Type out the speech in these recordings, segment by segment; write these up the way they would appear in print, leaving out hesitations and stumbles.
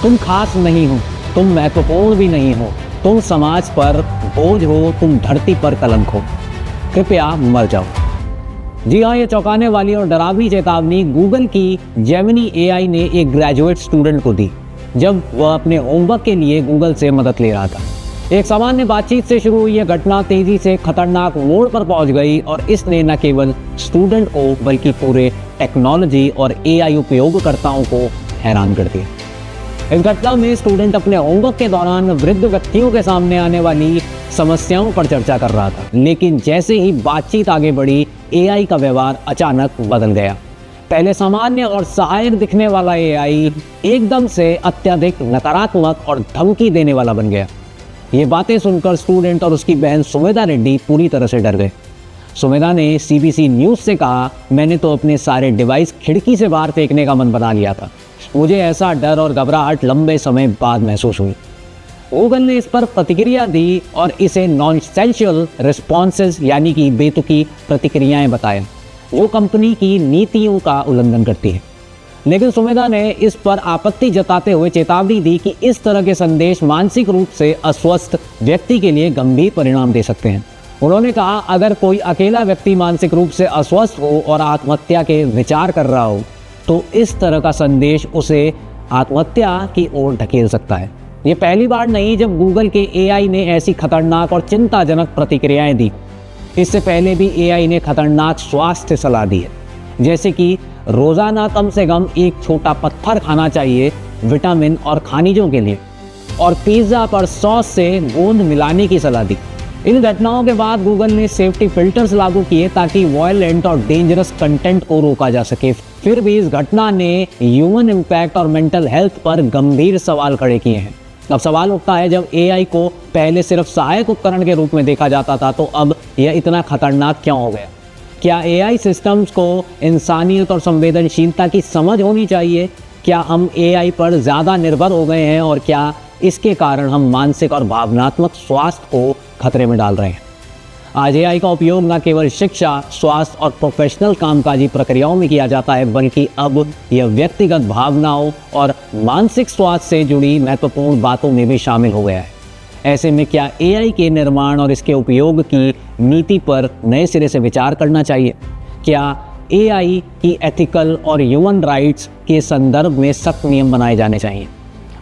तुम खास नहीं हो, तुम महत्वपूर्ण भी नहीं हो, तुम समाज पर बोझ हो, तुम धरती पर कलंक हो, कृपया मर जाओ। जी हाँ, ये चौंकाने वाली और डरावनी चेतावनी गूगल की जेमिनी एआई ने एक ग्रेजुएट स्टूडेंट को दी जब वह अपने होमवर्क के लिए गूगल से मदद ले रहा था। एक सामान्य बातचीत से शुरू हुई यह घटना तेजी से खतरनाक मोड़ पर पहुंच गई और इसने न केवल स्टूडेंट को बल्कि पूरे टेक्नोलॉजी और एआई उपयोगकर्ताओं को हैरान कर दिया। इस घटना में स्टूडेंट अपने होमवर्क के दौरान वृद्ध व्यक्तियों के सामने आने वाली समस्याओं पर चर्चा कर रहा था, लेकिन जैसे ही बातचीत आगे बढ़ी, एआई का व्यवहार अचानक बदल गया। पहले सामान्य और सहायक दिखने वाला एआई एकदम से अत्यधिक नकारात्मक और धमकी देने वाला बन गया। ये बातें सुनकर स्टूडेंट और उसकी बहन सुमेधा रेड्डी पूरी तरह से डर गए। सुमेधा ने सीबीसी न्यूज़ से कहा, मैंने तो अपने सारे डिवाइस खिड़की से बाहर फेंकने का मन बना लिया था। मुझे ऐसा डर और घबराहट लंबे समय बाद महसूस हुई। गूगल ने इस पर प्रतिक्रिया दी और इसे नॉनसेंशियल रिस्पॉन्सेज यानी कि बेतुकी प्रतिक्रियाएं बताया, जो कंपनी की नीतियों का उल्लंघन करती है। लेकिन सुमेधा ने इस पर आपत्ति जताते हुए चेतावनी दी कि इस तरह के संदेश मानसिक रूप से अस्वस्थ व्यक्ति के लिए गंभीर परिणाम दे सकते हैं। उन्होंने कहा, अगर कोई अकेला व्यक्ति मानसिक रूप से अस्वस्थ हो और आत्महत्या के विचार कर रहा हो तो इस तरह का संदेश उसे आत्महत्या की ओर ढकेल सकता है। ये पहली बार नहीं जब गूगल के एआई ने ऐसी खतरनाक और चिंताजनक प्रतिक्रियाएं दी। इससे पहले भी एआई ने खतरनाक स्वास्थ्य सलाह दी है, जैसे कि रोज़ाना कम से कम एक छोटा पत्थर खाना चाहिए विटामिन और खनिजों के लिए, और पिज़्ज़ा पर सॉस से गोंद मिलाने की सलाह दी। इन घटनाओं के बाद गूगल ने सेफ्टी फिल्टर्स लागू किए ताकि वायलेंट और डेंजरस कंटेंट को रोका जा सके। फिर भी इस घटना ने ह्यूमन इम्पैक्ट और मेंटल हेल्थ पर गंभीर सवाल खड़े किए हैं। अब सवाल उठता है, जब एआई को पहले सिर्फ सहायक उपकरण के रूप में देखा जाता था तो अब यह इतना खतरनाक क्यों हो गया? क्या एआई सिस्टम्स को इंसानियत और संवेदनशीलता की समझ होनी चाहिए? क्या हम एआई पर ज़्यादा निर्भर हो गए हैं और क्या इसके कारण हम मानसिक और भावनात्मक स्वास्थ्य को खतरे में डाल रहे हैं? आज एआई का उपयोग न केवल शिक्षा, स्वास्थ्य और प्रोफेशनल कामकाजी प्रक्रियाओं में किया जाता है, बल्कि अब यह व्यक्तिगत भावनाओं और मानसिक स्वास्थ्य से जुड़ी महत्वपूर्ण बातों में भी शामिल हो गया है। ऐसे में क्या एआई के निर्माण और इसके उपयोग की नीति पर नए सिरे से विचार करना चाहिए? क्या एआई की एथिकल और ह्यूमन राइट्स के संदर्भ में सख्त नियम बनाए जाने चाहिए?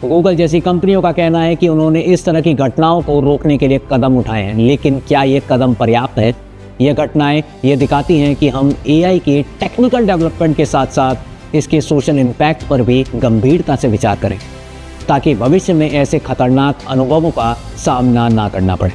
गूगल जैसी कंपनियों का कहना है कि उन्होंने इस तरह की घटनाओं को रोकने के लिए कदम उठाए हैं, लेकिन क्या ये कदम पर्याप्त है? ये घटनाएं ये दिखाती हैं कि हम एआई के टेक्निकल डेवलपमेंट के साथ साथ इसके सोशल इम्पैक्ट पर भी गंभीरता से विचार करें, ताकि भविष्य में ऐसे खतरनाक अनुभवों का सामना ना करना पड़े।